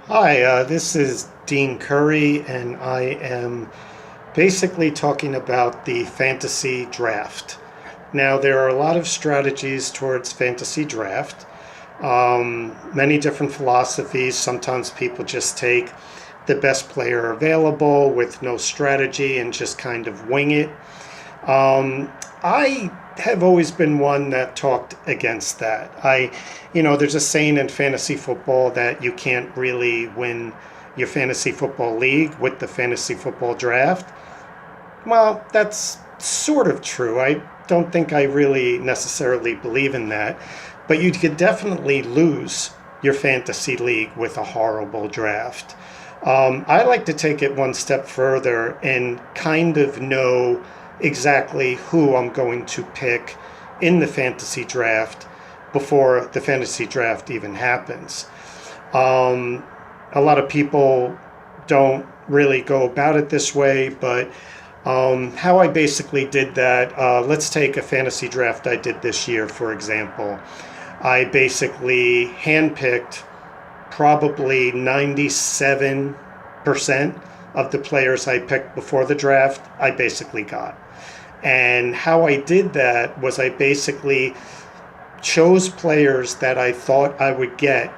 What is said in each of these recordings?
Hi, this is Dean Curry, and I am basically talking about the fantasy draft. Now, there are a lot of strategies towards fantasy draft, many different philosophies. Sometimes people just take the best player available with no strategy and just kind of wing it. I have always been one that talked against that. There's a saying in fantasy football that you can't really win your fantasy football league with the fantasy football draft. Well, that's sort of true. I don't think I really necessarily believe in that, but you could definitely lose your fantasy league with a horrible draft. I like to take it one step further and kind of know exactly who I'm going to pick in the fantasy draft before the fantasy draft even happens. A lot of people don't really go about it this way, but how I basically did that, let's take a fantasy draft I did this year, for example. I basically handpicked probably 97% of the players I picked before the draft, I basically got. And how I did that was I basically chose players that I thought I would get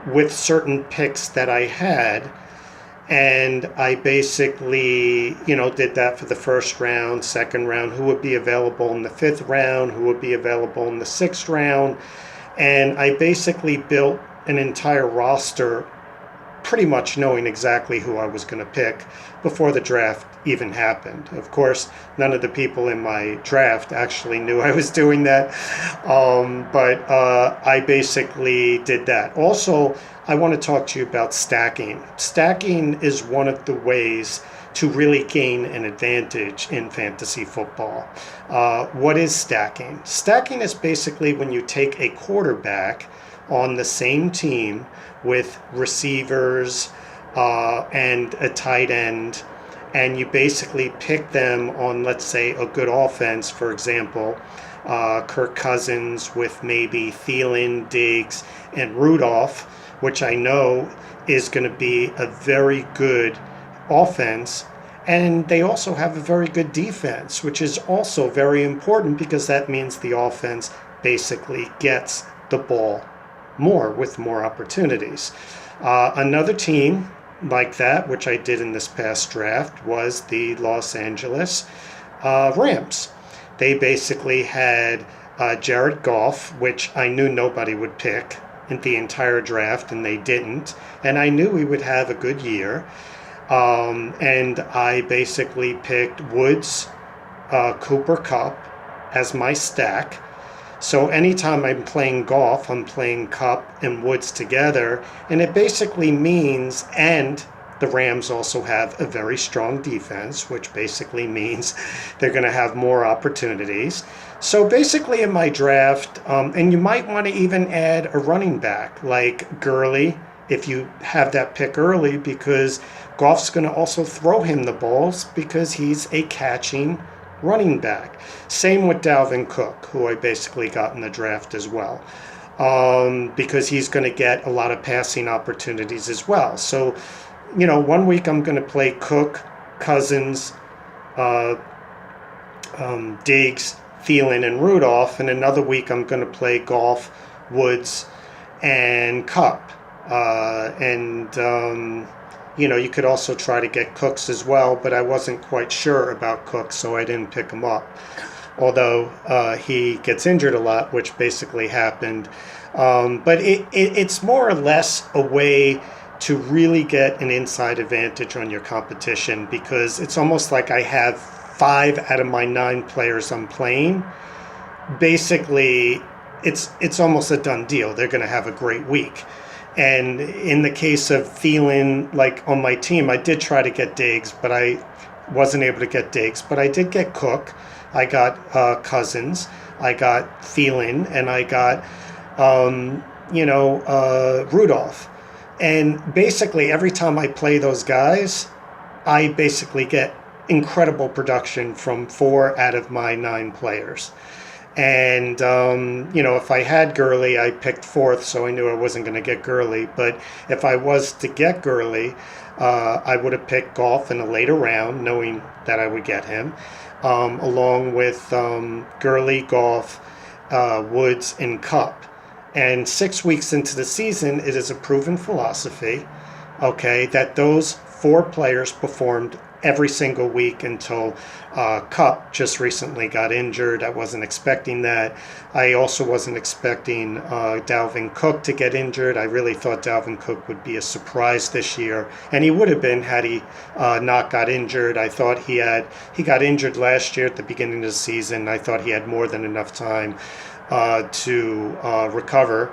with certain picks that I had. And I basically, did that for the first round, second round, who would be available in the fifth round, who would be available in the sixth round. And I basically built an entire roster pretty much knowing exactly who I was going to pick before the draft even happened. Of course, none of the people in my draft actually knew I was doing that, but I basically did that. Also, I want to talk to you about stacking. Stacking is one of the ways to really gain an advantage in fantasy football. What is stacking? Stacking is basically when you take a quarterback on the same team with receivers and a tight end, and you basically pick them on, let's say, a good offense, for example, Kirk Cousins with maybe Thielen, Diggs, and Rudolph, which I know is going to be a very good offense. And they also have a very good defense, which is also very important because that means the offense basically gets the ball more with more opportunities. Another team like that, which I did in this past draft, was the Los Angeles Rams. They basically had Jared Goff, which I knew nobody would pick in the entire draft, and they didn't. And I knew we would have a good year. And I basically picked Woods, Cooper Kupp as my stack. So anytime I'm playing Goff, I'm playing Kupp and Woods together, and it basically means, and the Rams also have a very strong defense, which basically means they're going to have more opportunities. So basically in my draft, and you might want to even add a running back like Gurley if you have that pick early, because Goff's going to also throw him the balls because he's a catching running back. Same with Dalvin Cook, who I basically got in the draft as well, because he's going to get a lot of passing opportunities as well. So, 1 week I'm going to play Cook, Cousins, Diggs, Thielen, and Rudolph, and another week I'm going to play Goff, Woods, and Kupp. You could also try to get Cooks as well, but I wasn't quite sure about Cooks, so I didn't pick him up. Although he gets injured a lot, which basically happened. But it's more or less a way to really get an inside advantage on your competition, because it's almost like I have 5 out of my 9 players I'm playing. Basically, it's almost a done deal. They're going to have a great week. And in the case of Thielen, like on my team, I did try to get Diggs, but I wasn't able to get Diggs. But I did get Cook. I got Cousins. I got Thielen, and I got, Rudolph. And basically, every time I play those guys, I basically get incredible production from 4 out of my 9 players. And, if I had Gurley, I picked fourth, so I knew I wasn't going to get Gurley. But if I was to get Gurley, I would have picked Goff in a later round, knowing that I would get him, along with Gurley, Goff, Woods, and Cup. And 6 weeks into the season, it is a proven philosophy, okay, that those four players performed every single week until Cup just recently got injured. I wasn't expecting that. I also wasn't expecting Dalvin Cook to get injured. I really thought Dalvin Cook would be a surprise this year, and he would have been had he not got injured. I thought he got injured last year at the beginning of the season. I thought he had more than enough time to recover.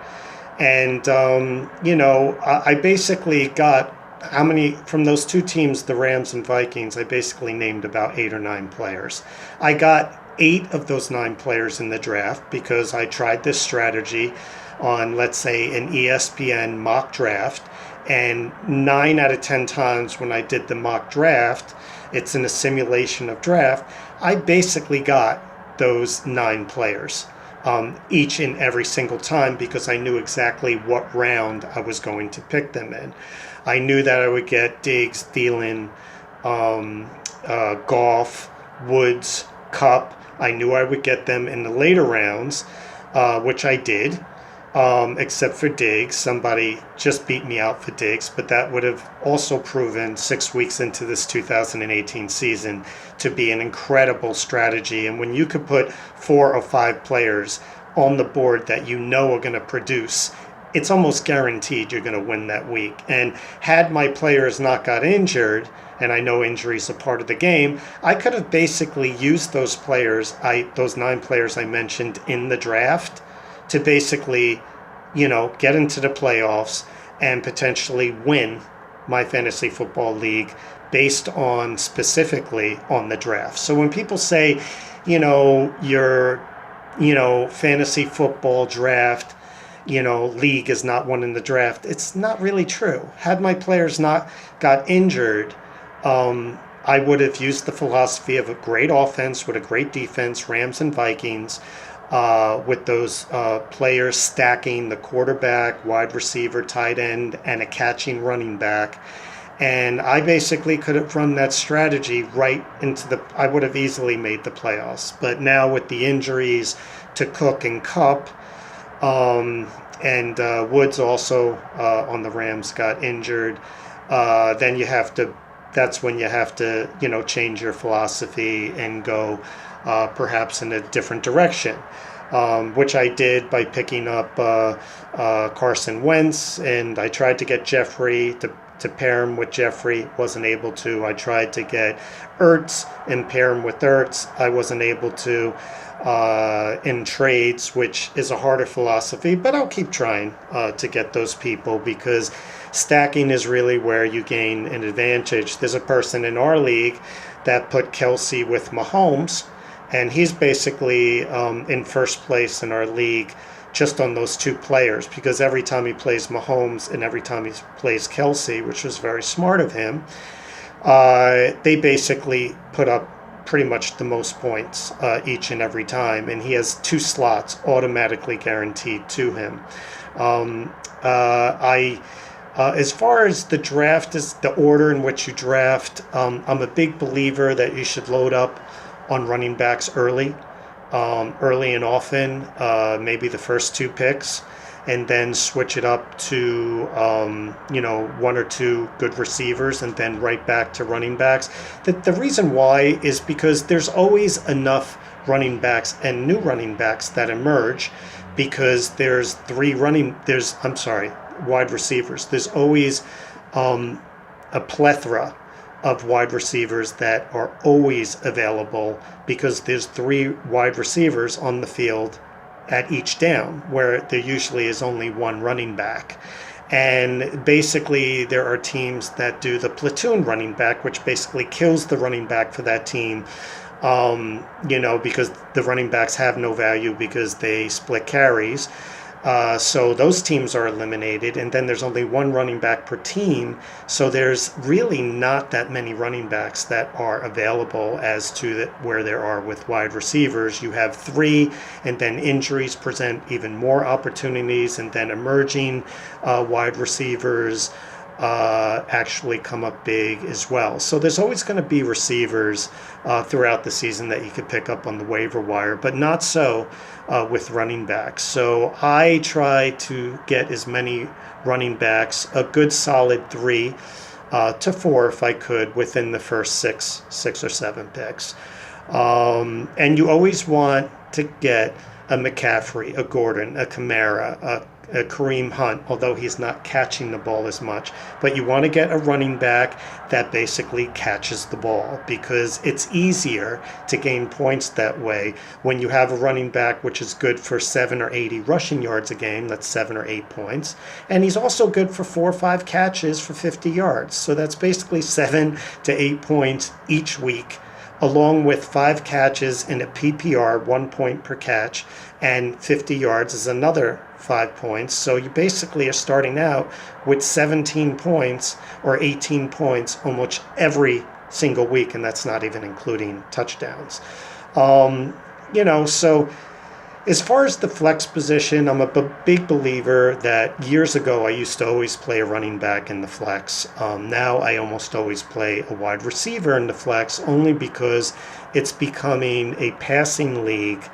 And, I basically got how many from those two teams, the Rams and Vikings, I basically named about 8 or 9 players. I got 8 of those 9 players in the draft because I tried this strategy on, let's say, an ESPN mock draft. And 9 out of 10 times when I did the mock draft, it's in a simulation of draft, I basically got those 9 players. Each and every single time because I knew exactly what round I was going to pick them in. I knew that I would get Diggs, Thielen, Goff, Woods, Cup. I knew I would get them in the later rounds, which I did, except for Diggs. Somebody just beat me out for Diggs, but that would have also proven 6 weeks into this 2018 season to be an incredible strategy. And when you could put 4 or 5 players on the board that you know are going to produce, it's almost guaranteed you're going to win that week. And had my players not got injured, and I know injuries are part of the game, I could have basically used those players, those 9 players I mentioned in the draft, to basically, get into the playoffs and potentially win my fantasy football league based on specifically on the draft. So when people say, your, fantasy football draft, league is not won in the draft, it's not really true. Had my players not got injured, I would have used the philosophy of a great offense with a great defense, Rams and Vikings, with those players stacking the quarterback, wide receiver, tight end, and a catching running back. And I basically could have run that strategy right into I would have easily made the playoffs. But now with the injuries to Cook and Cup, and Woods also on the Rams got injured, then that's when you have to, change your philosophy and go perhaps in a different direction, which I did by picking up Carson Wentz, and I tried to get Jeffrey to pair him with Jeffrey, wasn't able to. I tried to get Ertz and pair him with Ertz, I wasn't able to in trades, which is a harder philosophy, but I'll keep trying to get those people because stacking is really where you gain an advantage. There's a person in our league that put Kelsey with Mahomes, and he's basically in first place in our league just on those 2 players, because every time he plays Mahomes and every time he plays Kelsey, which was very smart of him, they basically put up pretty much the most points each and every time, and he has 2 slots automatically guaranteed to him. As far as the draft is the order in which you draft, I'm a big believer that you should load up on running backs early and often, maybe the first 2 picks, and then switch it up to 1 or 2 good receivers and then right back to running backs. The reason why is because there's always enough running backs and new running backs that emerge, because there's wide receivers. There's always a plethora of wide receivers that are always available, because there's 3 wide receivers on the field at each down, where there usually is only 1 running back. And basically there are teams that do the platoon running back, which basically kills the running back for that team, because the running backs have no value because they split carries. So those teams are eliminated, and then there's only one running back per team. So there's really not that many running backs that are available as to where there are with wide receivers. You have three, and then injuries present even more opportunities, and then emerging wide receivers actually come up big as well. So there's always going to be receivers throughout the season that you could pick up on the waiver wire, but not so with running backs. So I try to get as many running backs, a good solid 3 to 4 if I could, within the first six or seven picks. And you always want to get a McCaffrey, a Gordon, a Kamara, a Kareem Hunt, although he's not catching the ball as much. But you want to get a running back that basically catches the ball, because it's easier to gain points that way when you have a running back which is good for 7 or 80 rushing yards a game. That's 7 or 8 points. And he's also good for 4 or 5 catches for 50 yards. So that's basically 7 to 8 points each week, along with 5 catches in a PPR, 1 point per catch, and 50 yards is another 5 points. So you basically are starting out with 17 points or 18 points almost every single week, and that's not even including touchdowns. So as far as the flex position, I'm a big believer that years ago I used to always play a running back in the flex. Now I almost always play a wide receiver in the flex, only because it's becoming a passing league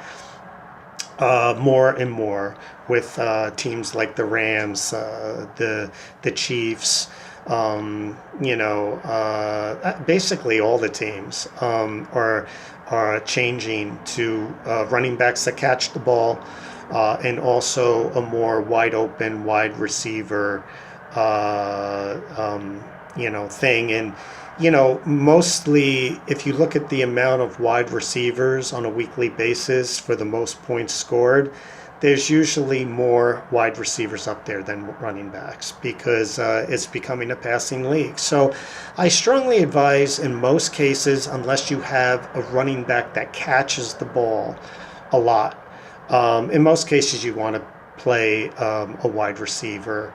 more and more, with teams like the Rams, the Chiefs, basically all the teams are changing to running backs that catch the ball, and also a more wide open wide receiver thing. And mostly if you look at the amount of wide receivers on a weekly basis for the most points scored, there's usually more wide receivers up there than running backs, because it's becoming a passing league. So I strongly advise, in most cases, unless you have a running back that catches the ball a lot, in most cases you want to play a wide receiver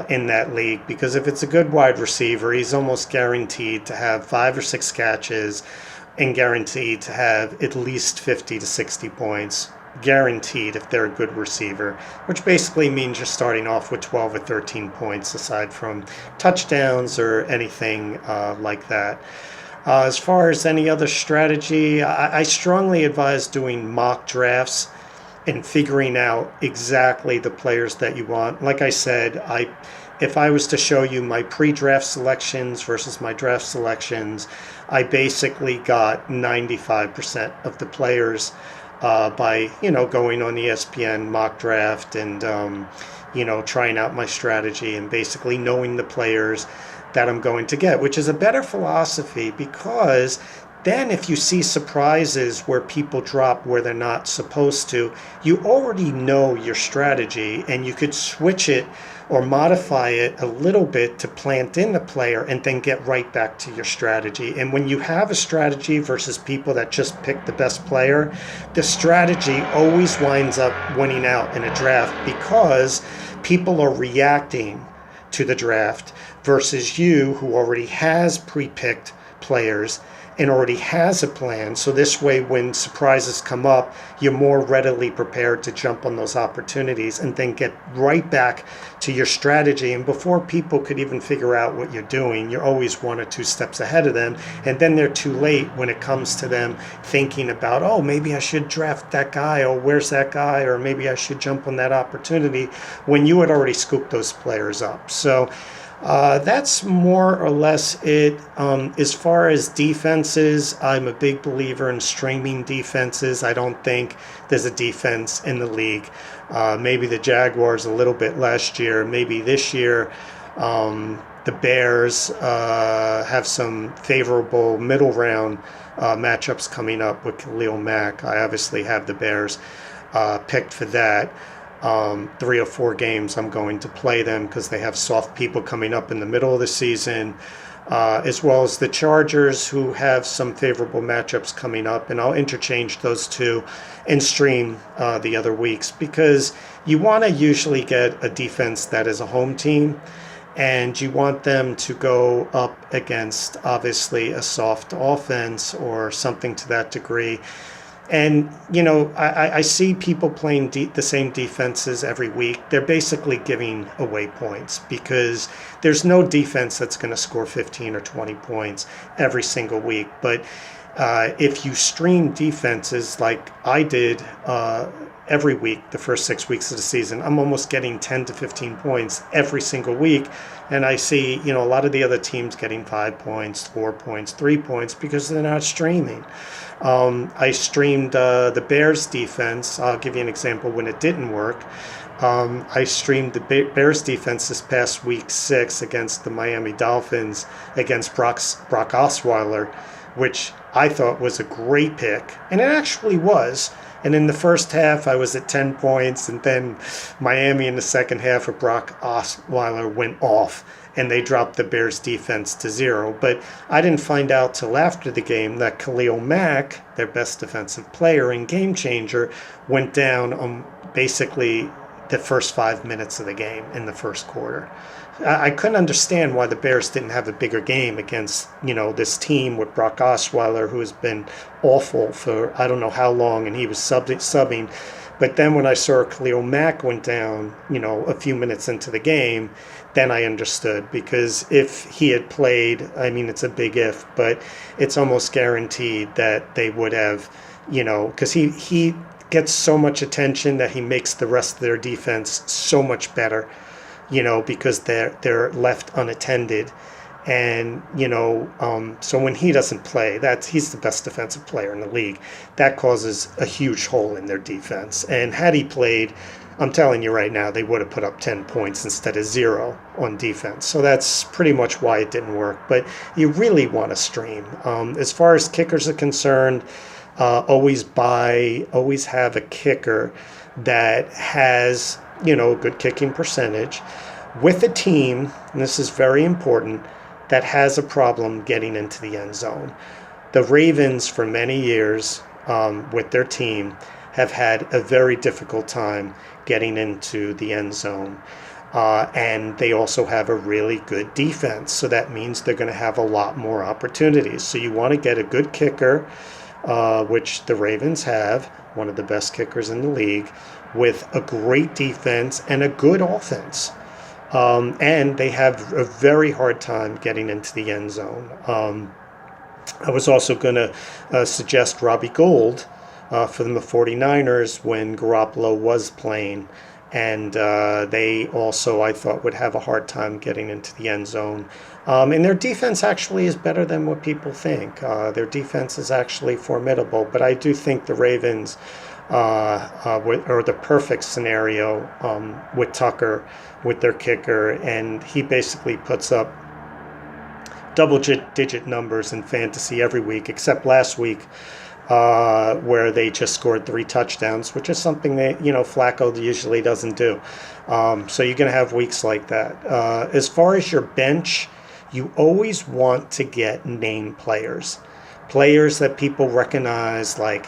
in that league, because if it's a good wide receiver, he's almost guaranteed to have 5 or 6 catches and guaranteed to have at least 50 to 60 points, guaranteed, if they're a good receiver, which basically means you're starting off with 12 or 13 points aside from touchdowns or anything like that. As far as any other strategy, I strongly advise doing mock drafts and figuring out exactly the players that you want. Like I said, if I was to show you my pre-draft selections versus my draft selections, I basically got 95% of the players by going on ESPN mock draft and trying out my strategy and basically knowing the players that I'm going to get, which is a better philosophy, because then if you see surprises where people drop where they're not supposed to, you already know your strategy, and you could switch it or modify it a little bit to plant in the player and then get right back to your strategy. And when you have a strategy versus people that just pick the best player, the strategy always winds up winning out in a draft, because people are reacting to the draft versus you, who already has pre-picked players and already has a plan. So this way, when surprises come up, you're more readily prepared to jump on those opportunities and then get right back to your strategy. And before people could even figure out what you're doing, you're always 1 or 2 steps ahead of them. And then they're too late when it comes to them thinking about, oh, maybe I should draft that guy, or where's that guy, or maybe I should jump on that opportunity, when you had already scooped those players up. So that's more or less it. As far as defenses, I'm a big believer in streaming defenses. I don't think there's a defense in the league. Maybe the Jaguars a little bit last year. Maybe this year the Bears have some favorable middle round matchups coming up with Khalil Mack. I obviously have the Bears picked for that. 3 or 4 games I'm going to play them, because they have soft people coming up in the middle of the season. as well as the Chargers, who have some favorable matchups coming up. And I'll interchange those two and stream the other weeks, because you want to usually get a defense that is a home team, and you want them to go up against, obviously, a soft offense or something to that degree. And, I see people playing the same defenses every week. They're basically giving away points, because there's no defense that's going to score 15 or 20 points every single week. But if you stream defenses like I did every week, the first 6 weeks of the season, I'm almost getting 10 to 15 points every single week. And I see, a lot of the other teams getting 5 points, 4 points, 3 points, because they're not streaming. I streamed the Bears defense. I'll give you an example when it didn't work. I streamed the Bears defense this past week 6 against the Miami Dolphins, against Brock Osweiler, which I thought was a great pick. And it actually was. And in the first half, I was at 10 points, and then Miami in the second half of Brock Osweiler went off, and they dropped the Bears defense to 0. But I didn't find out till after the game that Khalil Mack, their best defensive player and game changer, went down on basically the first 5 minutes of the game in the first quarter. I couldn't understand why the Bears didn't have a bigger game against, this team with Brock Osweiler, who has been awful for I don't know how long, and he was subbing. But then when I saw Khalil Mack went down, a few minutes into the game, then I understood. Because if he had played, I mean, it's a big if, but it's almost guaranteed that they would have, because he gets so much attention that he makes the rest of their defense so much better, because they're left unattended. And, so when he doesn't play, he's the best defensive player in the league. That causes a huge hole in their defense. And had he played, I'm telling you right now, they would have put up 10 points instead of 0 on defense. So that's pretty much why it didn't work. But you really want to stream. As far as kickers are concerned, always have a kicker that has, a good kicking percentage with a team, and this is very important, that has a problem getting into the end zone. The Ravens, for many years, with their team, have had a very difficult time getting into the end zone. And they also have a really good defense. So that means they're going to have a lot more opportunities. So you want to get a good kicker, which the Ravens have, one of the best kickers in the league, with a great defense and a good offense. And they have a very hard time getting into the end zone. I was also going to suggest Robbie Gould for the 49ers when Garoppolo was playing. And they also, I thought, would have a hard time getting into the end zone. And their defense actually is better than what people think. Their defense is actually formidable. But I do think the Ravens are the perfect scenario with Tucker, with their kicker. And he basically puts up double-digit numbers in fantasy every week, except last week, where they just scored 3 touchdowns, which is something that, Flacco usually doesn't do. So you're going to have weeks like that. As far as your bench, you always want to get name players that people recognize, like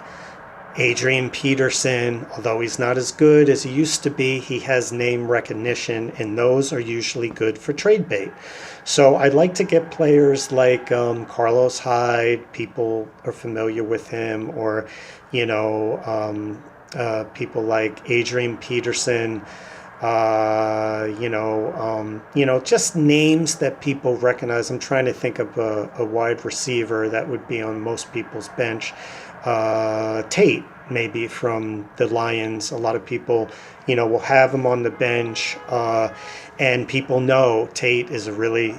Adrian Peterson. Although he's not as good as he used to be, he has name recognition, and those are usually good for trade bait. So I'd like to get players like Carlos Hyde. People are familiar with him, or people like Adrian Peterson. Just names that people recognize. I'm trying to think of a wide receiver that would be on most people's bench. Tate, maybe from the Lions. A lot of people, will have him on the bench, and people know Tate is a really,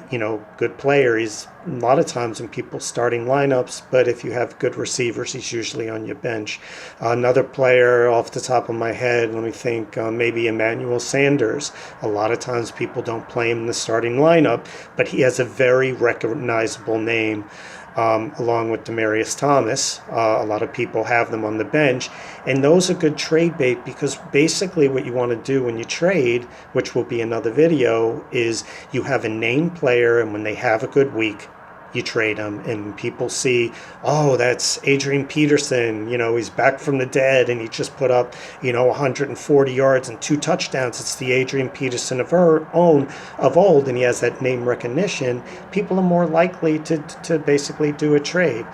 good player. He's a lot of times in people's starting lineups, but if you have good receivers, he's usually on your bench. Another player off the top of my head, let me think, maybe Emmanuel Sanders. A lot of times people don't play him in the starting lineup, but he has a very recognizable name. along with Demaryius Thomas. A lot of people have them on the bench, and those are good trade bait, because basically what you want to do when you trade, which will be another video, is you have a named player, and when they have a good week, you trade them, and people see, oh, that's Adrian Peterson, he's back from the dead, and he just put up 140 yards and 2 touchdowns. It's the Adrian Peterson of old, and he has that name recognition. People are more likely to basically do a trade.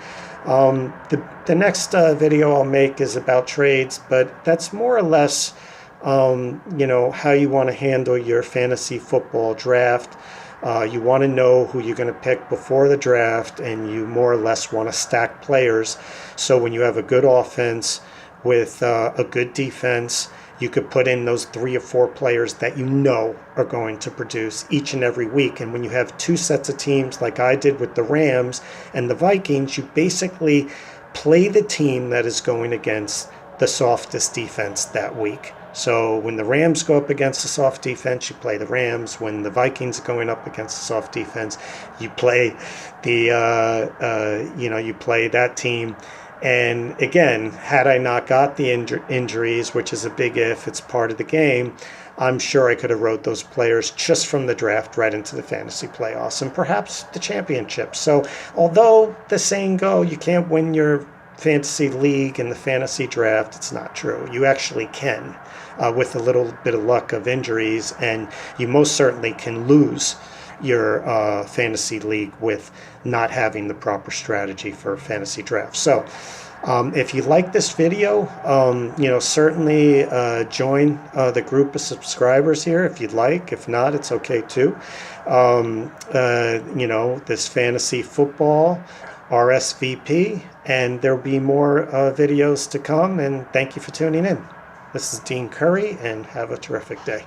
The next video I'll make is about trades, but that's more or less how you want to handle your fantasy football draft. You want to know who you're going to pick before the draft, and you more or less want to stack players. So when you have a good offense with a good defense, you could put in those 3 or 4 players that are going to produce each and every week. And when you have 2 sets of teams, like I did with the Rams and the Vikings, you basically play the team that is going against the softest defense that week. So when the Rams go up against a soft defense, you play the Rams. When the Vikings are going up against a soft defense, you play you play that team. And again, had I not got the injuries, which is a big if, it's part of the game, I'm sure I could have wrote those players just from the draft right into the fantasy playoffs and perhaps the championship. So although the saying you can't win your fantasy league and the fantasy draft, it's not true. You actually can, with a little bit of luck of injuries, and you most certainly can lose your fantasy league with not having the proper strategy for a fantasy draft. So if you like this video, certainly join the group of subscribers here if you'd like. If not, it's okay too. This fantasy football RSVP, and there'll be more videos to come, and thank you for tuning in. This is Dean Curry, and have a terrific day.